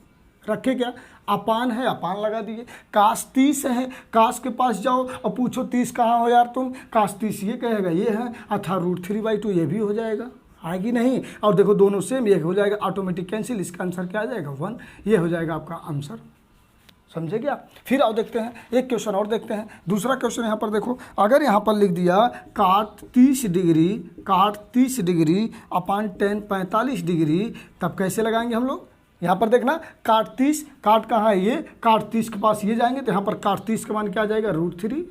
[SPEAKER 1] रखे क्या, अपान है, अपान लगा दिए। काश 30 है, काश के पास जाओ और पूछो 30 कहाँ हो यार तुम, काश 30 ये कहेगा ये है, अर्थात √3/2 ये भी हो जाएगा, आएगी नहीं। और देखो दोनों सेम, ये हो जाएगा ऑटोमेटिक कैंसिल, इसका आंसर क्या आ जाएगा 1, ये हो जाएगा आपका आंसर। समझे क्या। फिर आओ देखते हैं एक क्वेश्चन और देखते हैं। दूसरा क्वेश्चन यहाँ पर देखो, अगर यहाँ पर लिख दिया काट 30 डिग्री अपान tan 45 डिग्री, तब कैसे लगाएंगे हम लोग। यहाँ पर देखना काट 30, काट कहाँ है ये, काट 30 के पास ये जाएंगे तो यहाँ पर काट 30 का मान क्या आ जाएगा √3।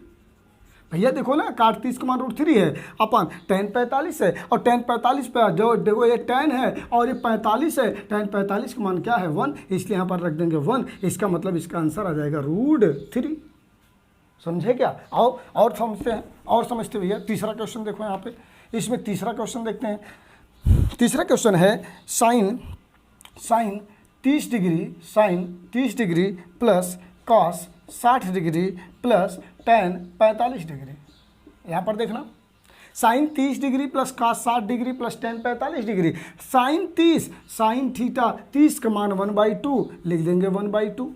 [SPEAKER 1] भैया देखो ना, काट 30 का मान √3 है अपन tan 45 है, और tan 45 पे जो देखो ये tan है और ये 45 है, tan 45 का मान क्या है 1, इसलिए यहाँ पर रख देंगे 1। इसका मतलब इसका आंसर आ जाएगा √3। समझे क्या? आओ और समझते हैं, और समझते भैया। तीसरा क्वेश्चन देखो यहाँ पे, इसमें तीसरा क्वेश्चन देखते हैं। तीसरा क्वेश्चन है sine 30 degree plus cos 60 degree plus tan 45 degree. यहाँ पर देखना, sine 30 degree plus cos 60 degree plus tan 45 degree. Sine 30, sine theta 30 का मान 1/2 लिख देंगे 1/2।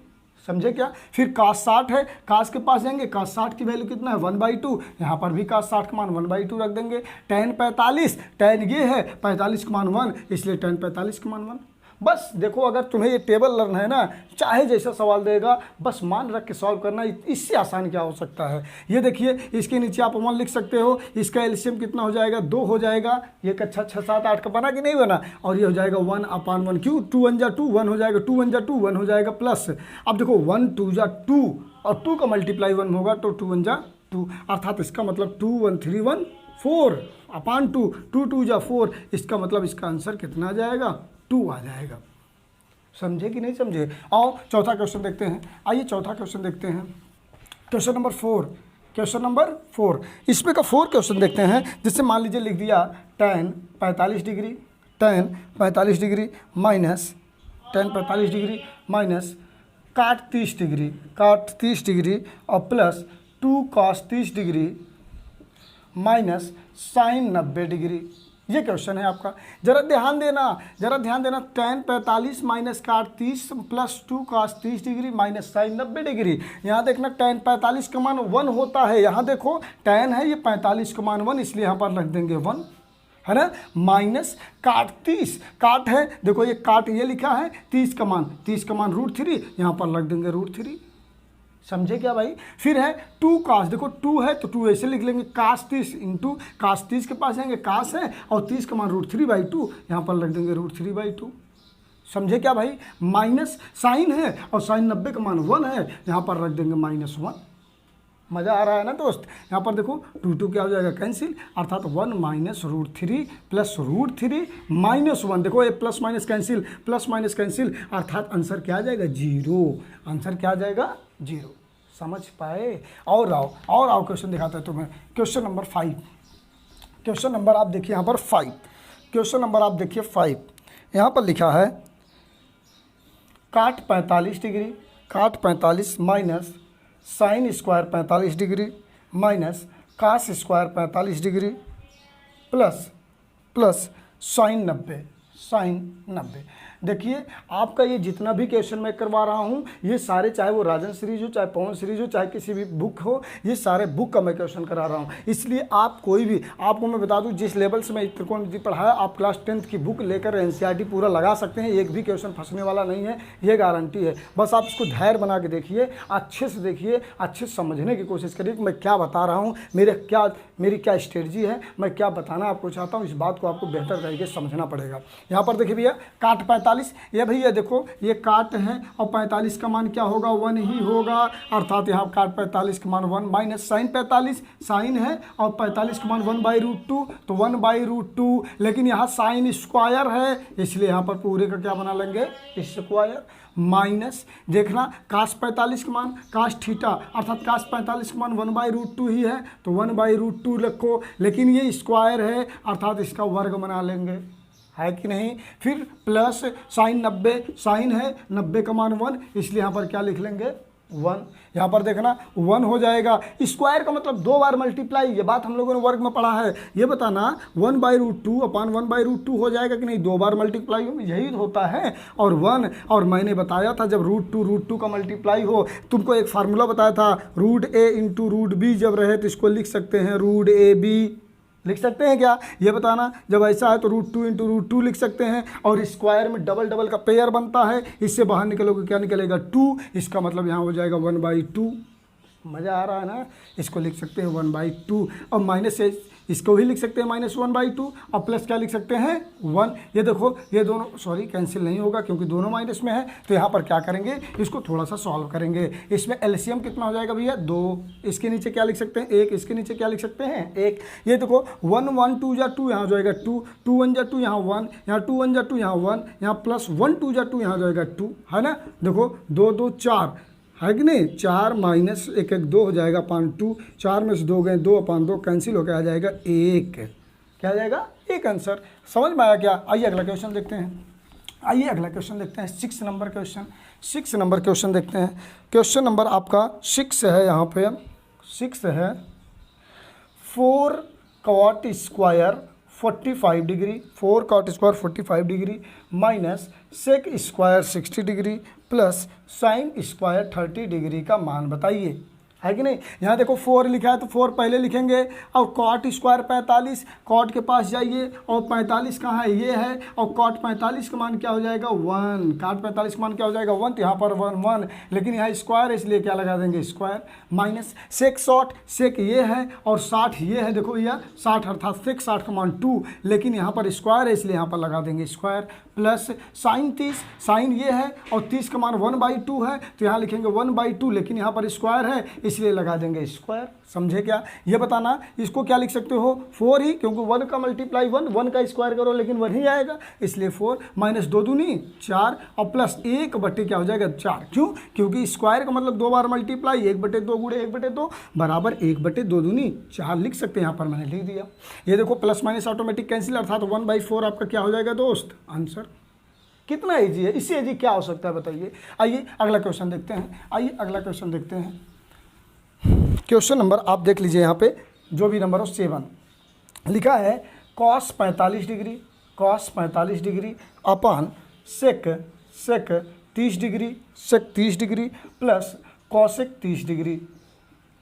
[SPEAKER 1] समझे क्या? फिर cos 60 है, cos के पास जाएंगे, cos 60 की वैल्यू कितना है 1/2, यहाँ पर भी cos 60 का मान 1/2 रख देंगे। tan 45, tan ये है 45 का मान 1, इसलिए tan 45 का मान 1। बस देखो, अगर तुम्हें ये टेबल लर्न है ना, चाहे जैसा सवाल देगा बस मान रख के सॉल्व करना, इससे आसान क्या हो सकता है। ये देखिए, इसके नीचे आप 1 लिख सकते हो, इसका एलसीएम कितना हो जाएगा 2 हो जाएगा। ये कक्षा 6, 7, 8 का बना कि नहीं बना, और ये हो जाएगा 1/1। क्यों? 2 1 जा 2, 1 हो जाएगा, 2 1 जा 2, 1 हो जाएगा प्लस। अब देखो 1 2 जा 2, और 2 का मल्टीप्लाई 1 होगा तो 2 1 जा 2, अर्थात इसका मतलब 2 1 3 1 4/2, 2 2 जा 4, इसका मतलब इसका आंसर कितना आ जाएगा 2 आ जाएगा। समझे कि नहीं समझे? आओ चौथा क्वेश्चन देखते हैं। आइए चौथा क्वेश्चन देखते हैं, क्वेश्चन नंबर 4। क्वेश्चन नंबर 4, इसमें का 4 क्वेश्चन देखते हैं। जिससे मान लीजिए लिख दिया tan 45 degree minus tan 45 degree minus cot 30 degree और plus 2 cos 30 degree minus sine 90 degree. ये क्वेश्चन है आपका। जरा ध्यान देना, tan 45 minus cot 30 plus 2 cos 30 degree minus sine 90 degree. यहाँ देखना tan 45 का मान 1 होता है, यहाँ देखो tan है ये 45 का मान 1, इसलिए यहाँ पर रख देंगे 1, है ना। माइनस काट 30, काट है देखो, ये काट ये लिखा है 30 का मान √3, यहाँ पर रख देंगे √3। समझे क्या भाई? फिर है 2 cos, देखो 2 है तो 2 ऐसे लिख लेंगे, cos 30 इंटू cos 30 के पास जाएंगे, cos है और 30 का मान √3/2, यहाँ पर रख देंगे √3/2। समझे क्या भाई? माइनस साइन है और साइन 90 का मान 1 है, यहाँ पर रख देंगे -1। मज़ा आ रहा है ना दोस्त? यहाँ पर देखो 2 क्या हो जाएगा कैंसिल, अर्थात 1 माइनस √3 प्लस √3 -1। देखो ये प्लस माइनस कैंसिल, अर्थात आंसर क्या आ जाएगा 0। आंसर क्या आ जाएगा 0। समझ पाए? और आओ क्वेश्चन दिखाते हैं तुम्हें। क्वेश्चन नंबर 5, क्वेश्चन नंबर आप देखिए यहाँ पर 5, क्वेश्चन नंबर आप देखिए 5। यहाँ पर लिखा है cot 45 minus sine square 45 degree minus cos square 45 degree plus sine 90। देखिए आपका ये जितना भी क्वेश्चन मैं करवा रहा हूँ, ये सारे चाहे वो राजन सीरीज हो, चाहे पवन सीरीज हो, चाहे किसी भी बुक हो, ये सारे बुक का मैं क्वेश्चन करा रहा हूँ। इसलिए आप कोई भी, आपको मैं बता दूँ जिस लेवल से मैं त्रिकोणमिति पढ़ाया, आप क्लास 10th की बुक लेकर एनसीईआरटी पूरा लगा सकते हैं, एक भी क्वेश्चन फंसने वाला नहीं है, ये गारंटी है। बस आप इसको धैर्य बना के देखिए, अच्छे से देखिए, अच्छे से समझने की कोशिश करिए कि मैं क्या बता रहा हूँ, मेरी क्या स्ट्रेटजी है, मैं क्या बताना आपको चाहता हूँ। इस बात को आपको बेहतर तरीके से समझना पड़ेगा। यहाँ पर देखिए भैया काट 45, ये भैया देखो ये काट है और 45 का मान क्या होगा 1 ही होगा, अर्थात यहाँ काट 45 का मान 1 माइनस साइन 45, साइन है और 45 का मान 1/√2, तो 1/√2, लेकिन यहाँ साइन स्क्वायर है, इसलिए यहाँ पर पूरे का क्या बना लेंगे स्क्वायर, माइनस देखना कास 45 का मान कास थीटा, अर्थात कास 45 का मान 1/√2 ही है, तो 1/√2 रखो, लेकिन ये स्क्वायर है अर्थात इसका वर्ग बना लेंगे, है कि नहीं। फिर प्लस साइन 90, साइन है 90 का मान 1, इसलिए यहाँ पर क्या लिख लेंगे 1। यहाँ पर देखना 1 हो जाएगा, स्क्वायर का मतलब 2 बार मल्टीप्लाई, ये बात हम लोगों ने वर्ग में पढ़ा है। ये बताना 1/√2 अपान 1/√2 हो जाएगा कि नहीं, 2 बार मल्टीप्लाई हो, यही होता है। और 1, और मैंने बताया था जब √2 का मल्टीप्लाई हो, तुमको एक फार्मूला बताया था, √a इंटू √b जब रहे तो इसको लिख सकते हैं √ab, लिख सकते हैं क्या, ये बताना। जब ऐसा है तो √2 इंटू √2 लिख सकते हैं, और स्क्वायर में डबल का पेयर बनता है, इससे बाहर निकलोगे क्या निकलेगा 2, इसका मतलब यहाँ हो जाएगा 1/2। मज़ा आ रहा है ना। इसको लिख सकते हैं 1/2 और माइनस से इसको भी लिख सकते हैं -1/2 और प्लस क्या लिख सकते हैं 1। ये देखो ये दोनों सॉरी कैंसिल नहीं होगा क्योंकि दोनों माइनस में है, तो यहाँ पर क्या करेंगे इसको थोड़ा सा सॉल्व करेंगे। इसमें एलसीएम कितना हो जाएगा भैया 2, इसके नीचे क्या लिख सकते हैं 1, इसके नीचे क्या लिख सकते हैं 1। ये देखो 1 1 2 जा 2 यहाँ हो जाएगा 2, 2 1 जा 2 यहाँ 1, यहाँ 2 1 जा 2 यहाँ 1, यहाँ प्लस 1 2 जा 2 यहाँ हो जाएगा 2, है ना। देखो 2 2 4 है कि नहीं, 4 माइनस 1 1 2 हो जाएगा 5 2, 4 में से 2 गए 2/2 कैंसिल होकर आ जाएगा 1। क्या आ जाएगा 1 आंसर। समझ में आया क्या। आइए अगला क्वेश्चन देखते हैं। आइए अगला क्वेश्चन देखते हैं 6 नंबर क्वेश्चन। 6 नंबर क्वेश्चन देखते हैं। क्वेश्चन नंबर आपका 6 है, यहाँ पे 6 है 4 cot square 45 degree, 4 cot square 45 degree minus sec square 60 degree plus sine square 30 degree का मान बताइए, है कि नहीं। यहाँ देखो 4 लिखा है तो 4 पहले लिखेंगे और कॉट स्क्वायर 45, कॉट के पास जाइए और 45 कहाँ है ये है, और कॉट 45 का मान क्या हो जाएगा 1, कॉट 45 का मान क्या हो जाएगा 1, तो यहाँ पर 1 1, लेकिन यहाँ स्क्वायर है इसलिए क्या लगा देंगे स्क्वायर, माइनस सेक 60, सेक ये है और 60 ये है। देखो भैया 60 अर्थात सेक 60 का मान 2, लेकिन यहाँ पर स्क्वायर है इसलिए यहाँ पर लगा देंगे स्क्वायर, प्लस साइन 30, साइन ये है और 30 का मान 1/2 है तो यहाँ लिखेंगे 1/2, लेकिन यहाँ पर स्क्वायर है इसलिए लगा देंगे स्क्वायर। समझे क्या। ये बताना इसको क्या लिख सकते हो 4 ही, क्योंकि 1 का मल्टीप्लाई 1, 1 का स्क्वायर करो लेकिन 1 ही आएगा इसलिए 4 माइनस 2 दूनी 4 और प्लस 1 बटे क्या हो जाएगा 4। क्यों, क्योंकि स्क्वायर का मतलब 2 बार मल्टीप्लाई, 1/2 गुणे 1/2 बराबर 1/2 दूनी 4 लिख सकते हैं। यहाँ पर मैंने लिख दिया। ये देखो प्लस माइनस ऑटोमेटिक कैंसिल, अर्थात 1/4 आपका क्या हो जाएगा दोस्त आंसर। कितना ईजी है, इससे ईजी क्या हो सकता है बताइए। आइए अगला क्वेश्चन देखते हैं। आइए अगला क्वेश्चन देखते हैं। क्वेश्चन नंबर आप देख लीजिए, यहाँ पे जो भी नंबर हो 7 लिखा है कॉस 45 डिग्री, कॉस 45 डिग्री अपान सेक 30 डिग्री, सेक 30 डिग्री प्लस कॉसेक 30 डिग्री।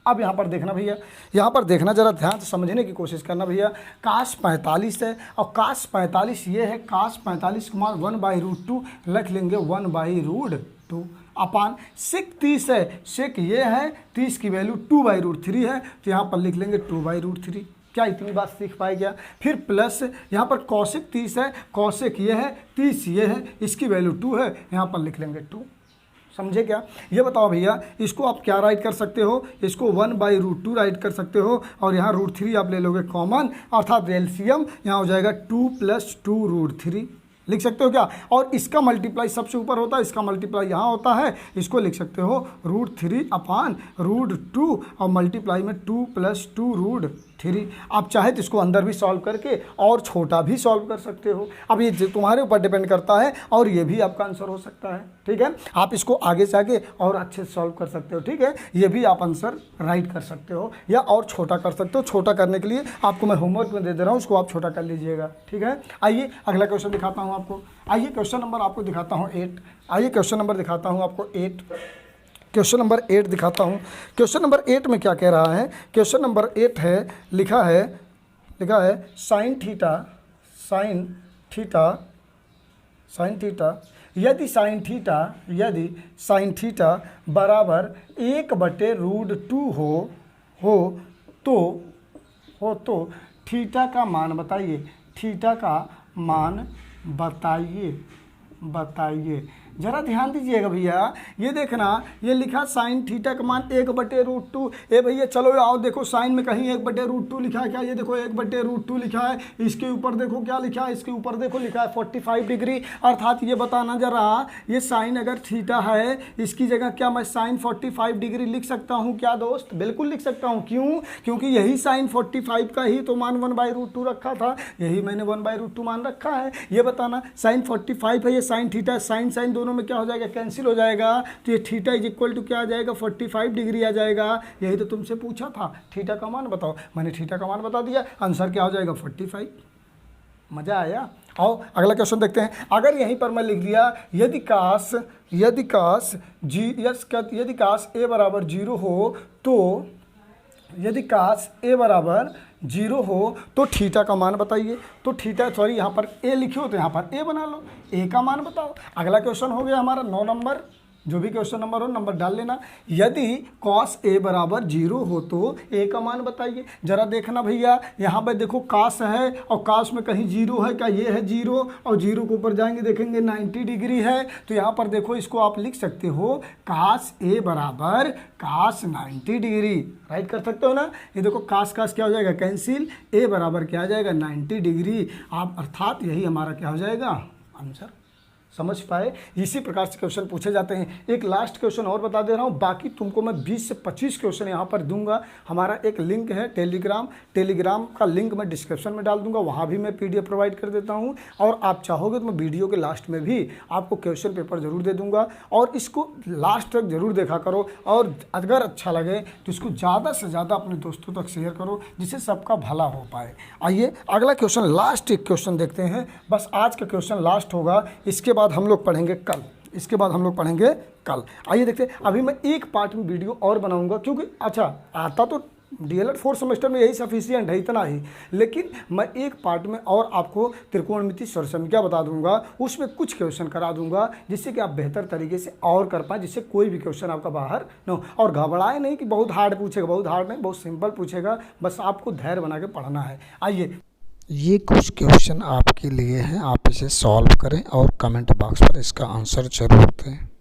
[SPEAKER 1] अब यहाँ पर देखना भैया, यहाँ पर देखना जरा ध्यान से समझने की कोशिश करना भैया। काश 45 है और काश 45 ये है, काश 45 का मान 1/√2 रख लेंगे 1/√2 अपान सेक 30 है, सेक ये है 30 की वैल्यू 2/√3 है तो यहाँ पर लिख लेंगे 2/√3। क्या इतनी बात सीख पाए क्या। फिर प्लस यहाँ पर कौशिक 30 है, कौशिक ये है 30 ये है, इसकी वैल्यू 2 है, यहाँ पर लिख लेंगे 2। समझे क्या। ये बताओ भैया इसको आप क्या राइट कर सकते हो, इसको 1/√2 राइट कर सकते हो और यहाँ √3 आप ले लोगे कॉमन, अर्थात एलसीएम यहाँ हो जाएगा 2 + 2√3 लिख सकते हो क्या। और इसका मल्टीप्लाई सबसे ऊपर होता है, इसका मल्टीप्लाई यहाँ होता है, इसको लिख सकते हो √3 अपान √2 और मल्टीप्लाई में 2 + 2√3। आप चाहे तो इसको अंदर भी सॉल्व करके और छोटा भी सॉल्व कर सकते हो। अब ये तुम्हारे ऊपर डिपेंड करता है और ये भी आपका आंसर हो सकता है, ठीक है। आप इसको आगे से आगे और अच्छे से सॉल्व कर सकते हो, ठीक है। ये भी आप आंसर राइट कर सकते हो या और छोटा कर सकते हो। छोटा करने के लिए आपको मैं होमवर्क में दे दे रहा हूँ, उसको आप छोटा कर लीजिएगा, ठीक है। आइए अगला क्वेश्चन दिखाता हूँ आपको। आइए क्वेश्चन नंबर आपको दिखाता हूँ 8। आइए क्वेश्चन नंबर दिखाता हूँ आपको 8। क्वेश्चन नंबर 8 दिखाता हूँ। क्वेश्चन नंबर 8 में क्या कह रहा है। क्वेश्चन नंबर 8 है लिखा है साइन थीटा यदि साइन थीटा बराबर 1/√2 हो तो थीटा का मान बताइए, थीटा का मान बताइए। जरा ध्यान दीजिएगा भैया, ये देखना ये लिखा साइन थीटा का मान 1/√2। ए भैया चलो आओ देखो साइन में कहीं 1/√2 लिखा है क्या। ये देखो 1/√2 लिखा है, इसके ऊपर देखो क्या लिखा है, इसके ऊपर देखो लिखा है 45 डिग्री। अर्थात ये बताना जरा ये साइन अगर थीटा है इसकी जगह क्या मैं साइन 45 डिग्री लिख सकता हूँ क्या दोस्त। बिल्कुल लिख सकता हूँ। क्यों, क्योंकि यही साइन 45 का ही तो मान 1/√2 रखा था, यही मैंने 1/√2 मान रखा है। ये बताना साइन 45 है, ये साइन थीटा, साइन दोनों में क्या हो जाएगा कैंसिल हो जाएगा, तो ये थीटा = क्या आ जाएगा 45 डिग्री आ जाएगा। यही तो तुमसे पूछा था, थीटा का मान बताओ, मैंने थीटा का मान बता दिया, आंसर क्या हो जाएगा 45। मजा आया। आओ अगला क्वेश्चन देखते हैं। अगर यहीं पर मैं लिख दिया यदि काश A बराबर 0 हो तो यदि काश A बराबर 0 हो तो थीटा का मान बताइए। तो थीटा सॉरी यहाँ पर A लिखे हो तो यहाँ पर A बना लो, A का मान बताओ। अगला क्वेश्चन हो गया हमारा 9 नंबर। जो भी क्वेश्चन नंबर हो नंबर डाल लेना। यदि cos a बराबर 0 हो तो a का मान बताइए। जरा देखना भैया, यहाँ पर देखो cos है और cos में कहीं 0 है क्या? ये है 0 और 0 के ऊपर जाएंगे देखेंगे 90 डिग्री है, तो यहाँ पर देखो इसको आप लिख सकते हो cos a बराबर cos 90 डिग्री। राइट कर सकते हो ना। ये देखो cos क्या हो जाएगा? कैंसिल। a बराबर क्या आ जाएगा? 90 डिग्री। आप अर्थात यही हमारा क्या हो जाएगा? आंसर। समझ पाए? इसी प्रकार से क्वेश्चन पूछे जाते हैं। एक लास्ट क्वेश्चन और बता दे रहा हूँ, बाकी तुमको मैं 20 से 25 क्वेश्चन यहाँ पर दूंगा। हमारा एक लिंक है टेलीग्राम का लिंक मैं डिस्क्रिप्शन में डाल दूंगा, वहाँ भी मैं PDF प्रोवाइड कर देता हूँ। और आप चाहोगे तो मैं वीडियो के लास्ट में भी आपको क्वेश्चन पेपर जरूर दे दूँगा, और इसको लास्ट तक जरूर देखा करो। और अगर अच्छा लगे तो इसको ज़्यादा से ज़्यादा अपने दोस्तों तक शेयर करो, जिससे सबका भला हो पाए। आइए अगला क्वेश्चन, लास्ट एक क्वेश्चन देखते हैं। बस आज का क्वेश्चन लास्ट होगा, इसके बाद हम लोग पढ़ेंगे कल। आइए देखते हैं। अभी मैं एक पार्ट में वीडियो और बनाऊंगा, क्योंकि अच्छा आता तो DLED 4th सेमेस्टर में यही सफिशिएंट है, इतना ही, लेकिन मैं एक पार्ट में और आपको त्रिकोणमिति सर्वसंख्या बता दूंगा, उसमें कुछ क्वेश्चन करा दूंगा, जिससे कि आप बेहतर तरीके से और कर पाएँ, जिससे कोई भी क्वेश्चन आपका बाहर न हो। और घबराए नहीं कि बहुत हार्ड पूछेगा, बहुत हार्ड नहीं, बहुत सिंपल पूछेगा, बस आपको धैर्य बना के पढ़ना है। आइए,
[SPEAKER 2] ये कुछ क्वेश्चन आपके लिए हैं, आप इसे सॉल्व करें और कमेंट बॉक्स पर इसका आंसर जरूर दें।